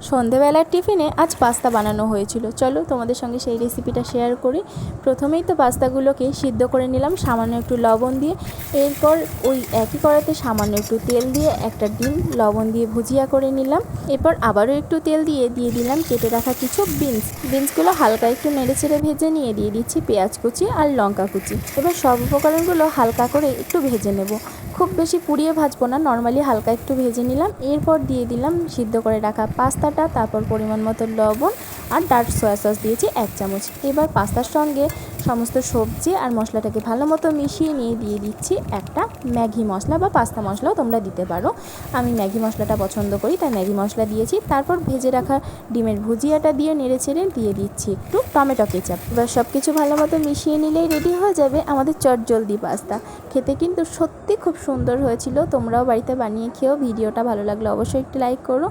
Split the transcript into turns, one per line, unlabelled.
সন্ধেবেলার টিফিনে আজ পাস্তা বানানো হয়েছিল। চলো তোমাদের সঙ্গে সেই রেসিপিটা শেয়ার করি। প্রথমেই তো পাস্তাগুলোকে সিদ্ধ করে নিলাম সামান্য একটু লবণ দিয়ে। এরপর ওই একই কড়াইতে সামান্য একটু তেল দিয়ে একটা ডিম লবণ দিয়ে ভুজিয়া করে নিলাম। এরপর আবারও একটু তেল দিয়ে দিলাম কেটে রাখা কিছু বিনসগুলো হালকা একটু নেড়েচেড়ে ভেজে নিয়ে দিয়ে দিচ্ছি পেঁয়াজ কুচি আর লঙ্কা কুচি। এবার সব উপকরণগুলো হালকা করে একটু ভেজে নেব, খুব বেশি পুড়িয়ে ভাজবো না, নর্মালি হালকা একটু ভেজে নিলাম। এরপর দিয়ে দিলাম সিদ্ধ করে রাখা পাস্তাটা, তারপর পরিমাণ মতো লবণ আর ডার্ক সয়া সস দিয়েছি 1 চামচ। এবার পাস্তার সঙ্গে সমস্ত সবজি আর মশলাটাকে ভালো মতো মিশিয়ে নিয়ে দিয়ে দিচ্ছি একটা ম্যাগি মশলা বা পাস্তা মশলাও তোমরা দিতে পারো। আমি ম্যাগি মশলাটা পছন্দ করি তাই ম্যাগি মশলা দিয়েছি। তারপর ভেজে রাখা ডিমের ভুজিয়াটা দিয়ে নেড়েচেড়ে দিয়ে দিচ্ছি একটু টমেটো কেচাপ। এবার সব কিছু ভালো মতো মিশিয়ে নিলেই রেডি হয়ে যাবে আমাদের চটজলদি পাস্তা। খেতে কিন্তু সত্যি খুব সুন্দর হয়েছিল। তোমরাও বাড়িতে বানিয়ে খেও। ভিডিওটা ভালো লাগলে অবশ্যই একটু লাইক করো।